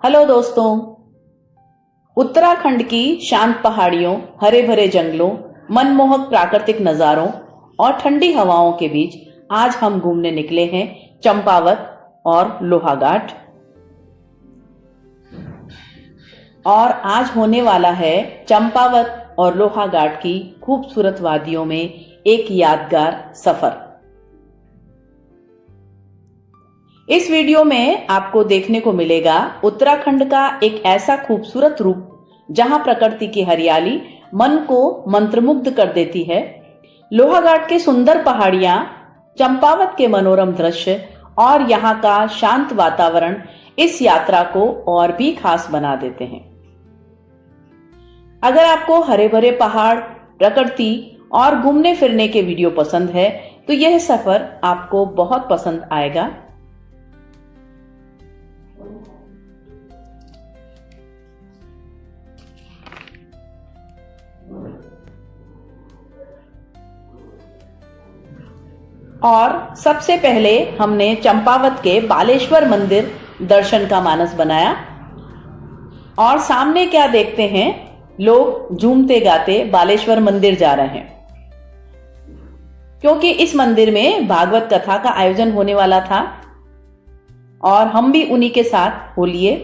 Hello दोस्तों। उत्तराखंड की शांत पहाड़ियों, हरे भरे जंगलों, मनमोहक प्राकृतिक नजारों और ठंडी हवाओं के बीच आज हम घूमने निकले हैं चंपावत और लोहाघाट। और आज होने वाला है चंपावत और लोहाघाट की खूबसूरत वादियों में एक यादगार सफर। इस वीडियो में आपको देखने को मिलेगा उत्तराखंड का एक ऐसा खूबसूरत रूप जहां प्रकृति की हरियाली मन को मंत्रमुग्ध कर देती है। लोहाघाट के सुंदर पहाड़ियां, चंपावत के मनोरम दृश्य और यहां का शांत वातावरण इस यात्रा को और भी खास बना देते हैं। अगर आपको हरे भरे पहाड़, प्रकृति और घूमने फिरने के वीडियो पसंद है तो यह सफर आपको बहुत पसंद आएगा। और सबसे पहले हमने चंपावत के बालेश्वर मंदिर दर्शन का मानस बनाया। और सामने क्या देखते हैं, लोग झूमते गाते बालेश्वर मंदिर जा रहे हैं, क्योंकि इस मंदिर में भागवत कथा का आयोजन होने वाला था और हम भी उन्हीं के साथ हो लिए।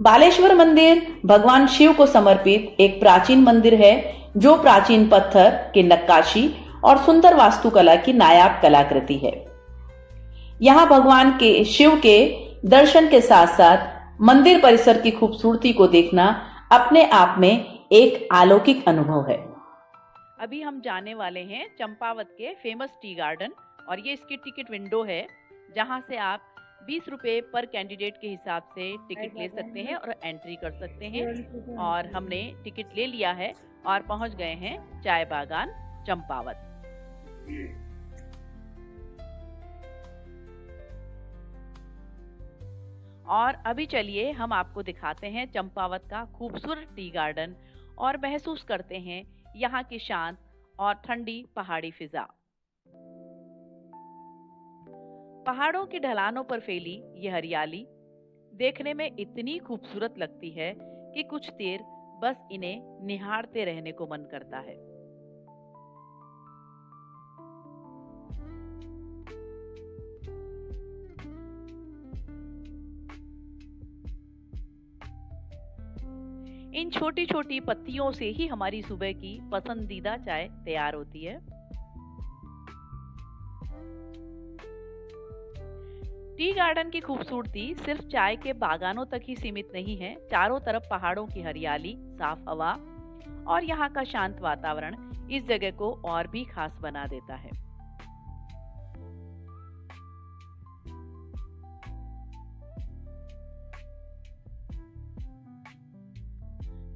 बालेश्वर मंदिर भगवान शिव को समर्पित एक प्राचीन मंदिर है जो प्राचीन पत्थर की नक्काशी और सुंदर वास्तुकला की नायाब कलाकृति है। यहां भगवान के शिव के दर्शन के साथ साथ मंदिर परिसर की खूबसूरती को देखना अपने आप में एक अलौकिक अनुभव है। अभी हम जाने वाले हैं चंपावत के फेमस टी गार्डन और ये इसकी टिकट विंडो है जहां से आप 20 रुपए पर कैंडिडेट के हिसाब से टिकट ले सकते हैं और एंट्री कर सकते हैं। और हमने टिकट ले लिया है और पहुंच गए हैं चाय बागान चंपावत। और अभी चलिए हम आपको दिखाते हैं चंपावत का खूबसूरत टी गार्डन और महसूस करते हैं यहाँ की शांत और ठंडी पहाड़ी फिजा। पहाड़ों की ढलानों पर फैली ये हरियाली देखने में इतनी खूबसूरत लगती है कि कुछ देर बस इन्हें निहारते रहने को मन करता है। इन छोटी छोटी पत्तियों से ही हमारी सुबह की पसंदीदा चाय तैयार होती है। टी गार्डन की खूबसूरती सिर्फ चाय के बागानों तक ही सीमित नहीं है। चारों तरफ पहाड़ों की हरियाली, साफ हवा और यहाँ का शांत वातावरण इस जगह को और भी खास बना देता है।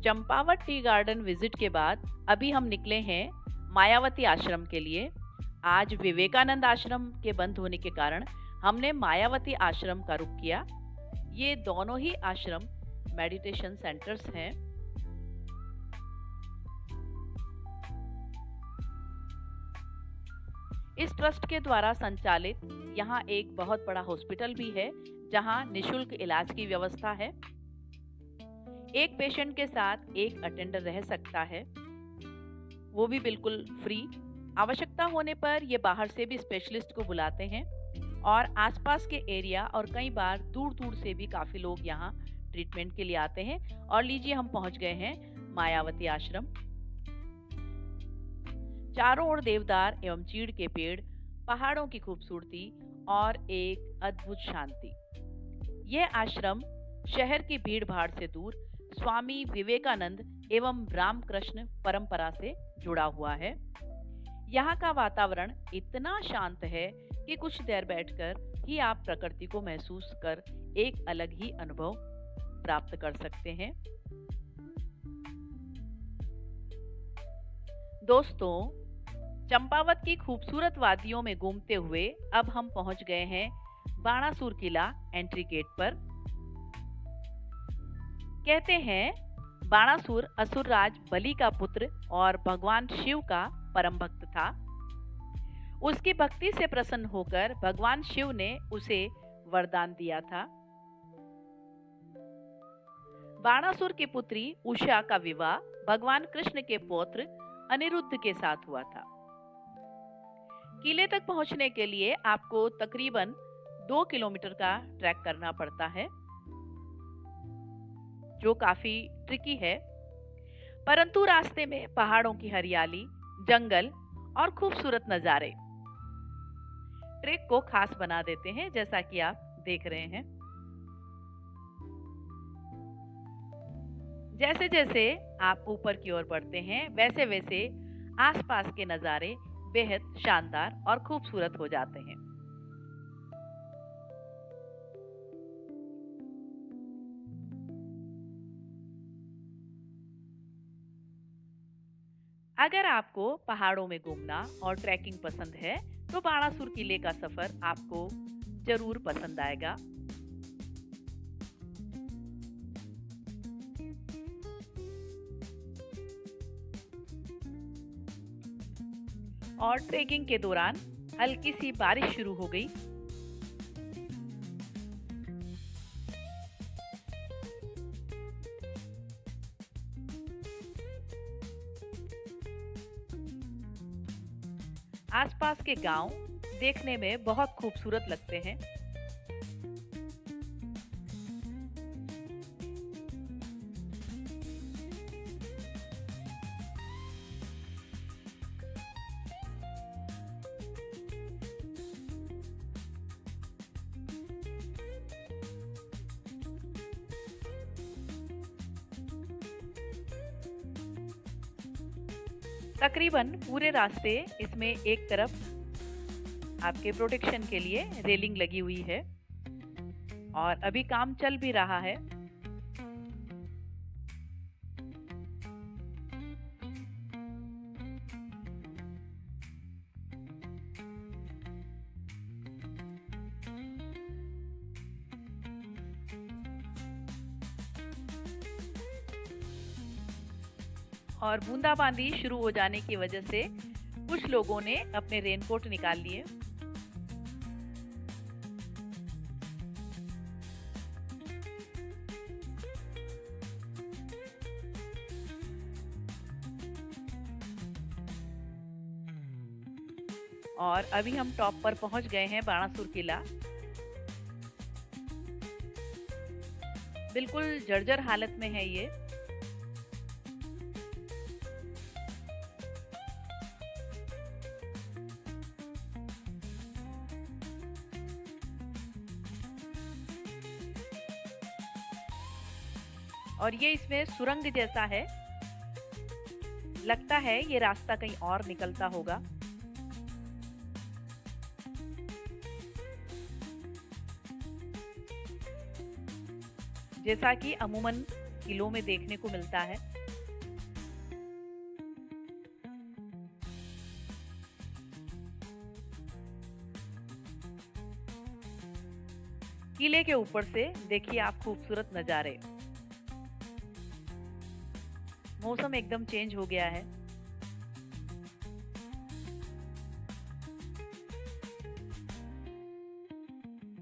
चंपावत टी गार्डन विजिट के बाद अभी हम निकले हैं मायावती आश्रम के लिए। आज विवेकानंद आश्रम के बंद होने के कारण हमने मायावती आश्रम का रुख किया। ये दोनों ही आश्रम मेडिटेशन सेंटर्स हैं। इस ट्रस्ट के द्वारा संचालित यहाँ एक बहुत बड़ा हॉस्पिटल भी है जहाँ निशुल्क इलाज की व्यवस्था है। एक पेशेंट के साथ एक अटेंडर रह सकता है, वो भी बिल्कुल फ्री। आवश्यकता होने पर ये बाहर से भी स्पेशलिस्ट को बुलाते हैं और आसपास के एरिया और कई बार दूर दूर से भी काफ़ी लोग यहाँ ट्रीटमेंट के लिए आते हैं। और लीजिए हम पहुँच गए हैं मायावती आश्रम। चारों ओर देवदार एवं चीड़ के पेड़, पहाड़ों की खूबसूरती और एक अद्भुत शांति। यह आश्रम शहर की भीड़ भाड़ से दूर स्वामी विवेकानंद एवं रामकृष्ण परंपरा से जुड़ा हुआ है। यहाँ का वातावरण इतना शांत है कि कुछ देर बैठकर ही आप प्रकृति को महसूस कर एक अलग ही अनुभव प्राप्त कर सकते हैं। दोस्तों, चंपावत की खूबसूरत वादियों में घूमते हुए अब हम पहुंच गए हैं बाणासुर किला एंट्री गेट पर। कहते हैं बाणासुर असुरराज बलि का पुत्र और भगवान शिव का परम भक्त था। उसकी भक्ति से प्रसन्न होकर भगवान शिव ने उसे वरदान दिया था। बाणासुर की पुत्री उषा का विवाह भगवान कृष्ण के पौत्र अनिरुद्ध के साथ हुआ था। किले तक पहुंचने के लिए आपको तकरीबन 2 किलोमीटर का ट्रैक करना पड़ता है, जो काफी ट्रिकी है, परंतु रास्ते में पहाड़ों की हरियाली, जंगल और खूबसूरत नजारे ट्रेक को खास बना देते हैं, जैसा कि आप देख रहे हैं। जैसे जैसे आप ऊपर की ओर बढ़ते हैं, वैसे वैसे आसपास के नजारे बेहद शानदार और खूबसूरत हो जाते हैं। अगर आपको पहाड़ों में घूमना और ट्रैकिंग पसंद है, तो बाणासुर किले का सफर आपको जरूर पसंद आएगा। और ट्रेकिंग के दौरान हल्की सी बारिश शुरू हो गई। आसपास के गांव देखने में बहुत खूबसूरत लगते हैं। तकरीबन पूरे रास्ते इसमें एक तरफ आपके प्रोटेक्शन के लिए रेलिंग लगी हुई है और अभी काम चल भी रहा है। और बूंदाबांदी शुरू हो जाने की वजह से कुछ लोगों ने अपने रेनकोट निकाल लिए। और अभी हम टॉप पर पहुंच गए हैं, बाणासुर किला। बिल्कुल जर्जर हालत में है ये। और ये इसमें सुरंग जैसा है, लगता है ये रास्ता कहीं और निकलता होगा। जैसा कि अमूमन किलों में देखने को मिलता है। किले के ऊपर से देखिए आप खूबसूरत नजारे। मौसम एकदम चेंज हो गया है।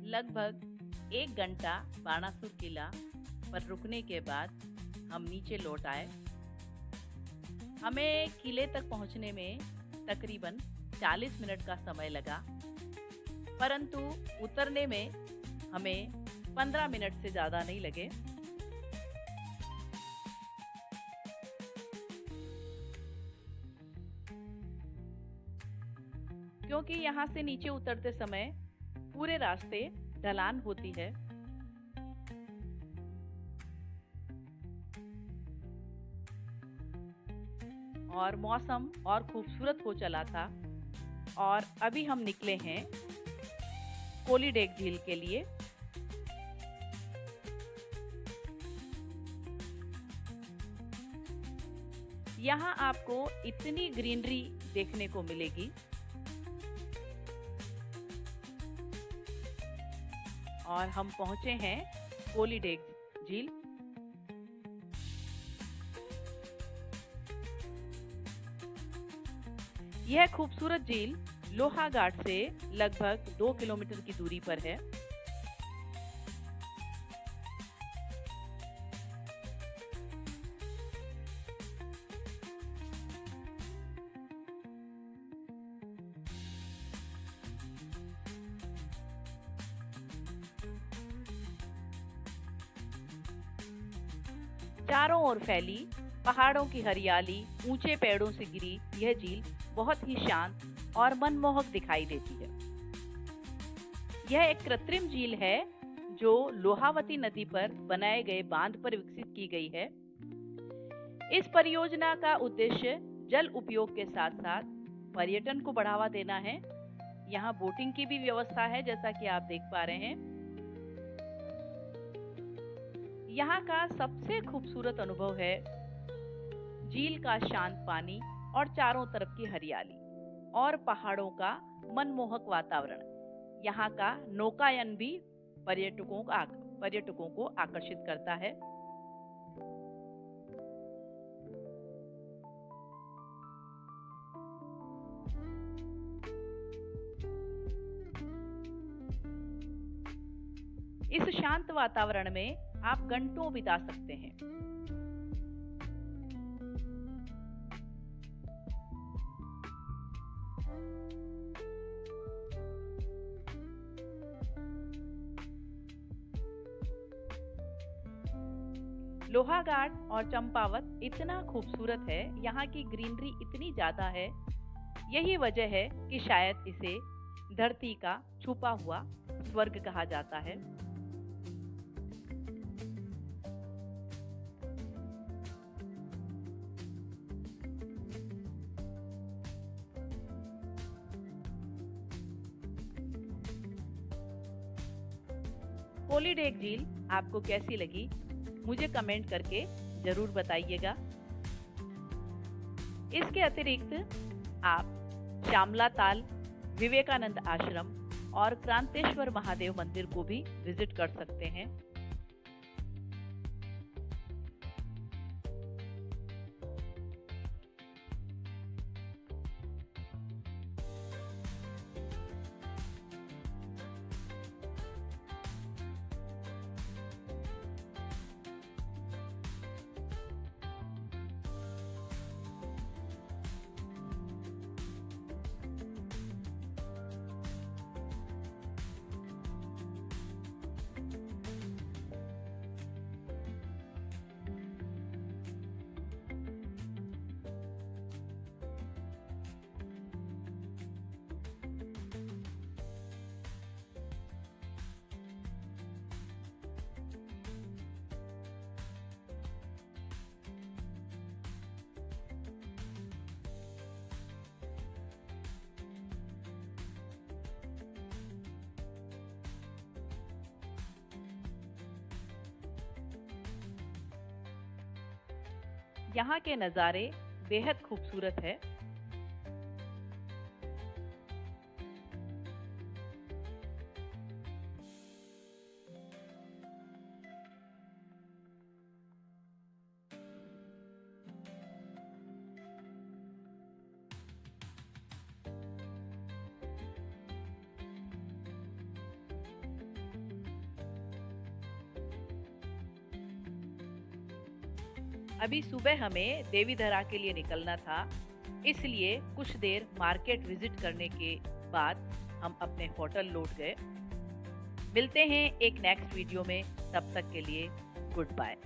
लगभग 1 घंटा बाणासुर किला पर रुकने के बाद हम नीचे लौट आए। हमें किले तक पहुंचने में तकरीबन 40 मिनट का समय लगा, परंतु उतरने में हमें 15 मिनट से ज़्यादा नहीं लगे। क्योंकि यहाँ से नीचे उतरते समय पूरे रास्ते ढलान होती है। और मौसम और खूबसूरत हो चला था। और अभी हम निकले हैं कोलीडेग झील के लिए। यहाँ आपको इतनी ग्रीनरी देखने को मिलेगी। और हम पहुंचे हैं कोलीडेग झील। यह खूबसूरत झील लोहाघाट से लगभग 2 किलोमीटर की दूरी पर है। चारों ओर फैली पहाड़ों की हरियाली, ऊंचे पेड़ों से घिरी यह झील बहुत ही शांत और मनमोहक दिखाई देती है। यह एक कृत्रिम झील है जो लोहावती नदी पर बनाए गए बांध पर विकसित की गई है। इस परियोजना का उद्देश्य जल उपयोग के साथ साथ पर्यटन को बढ़ावा देना है। यहाँ बोटिंग की भी व्यवस्था है, जैसा कि आप देख पा रहे हैं। यहाँ का सबसे खूबसूरत अनुभव है झील का शांत पानी और चारों तरफ की हरियाली और पहाड़ों का मनमोहक वातावरण। यहाँ का नौकायन भी पर्यटकों को आकर्षित करता है। इस शांत वातावरण में आप घंटों बिता सकते हैं। लोहाघाट और चंपावत इतना खूबसूरत है, यहाँ की ग्रीनरी इतनी ज्यादा है। यही वजह है कि शायद इसे धरती का छुपा हुआ स्वर्ग कहा जाता है। कोलीडेग झील आपको कैसी लगी, मुझे कमेंट करके जरूर बताइएगा। इसके अतिरिक्त आप श्यामला ताल, विवेकानंद आश्रम और क्रांतेश्वर महादेव मंदिर को भी विजिट कर सकते हैं। यहाँ के नज़ारे बेहद खूबसूरत है। अभी सुबह हमें देवीधरा के लिए निकलना था, इसलिए कुछ देर मार्केट विजिट करने के बाद हम अपने होटल लौट गए। मिलते हैं एक नेक्स्ट वीडियो में, तब तक के लिए गुड बाय।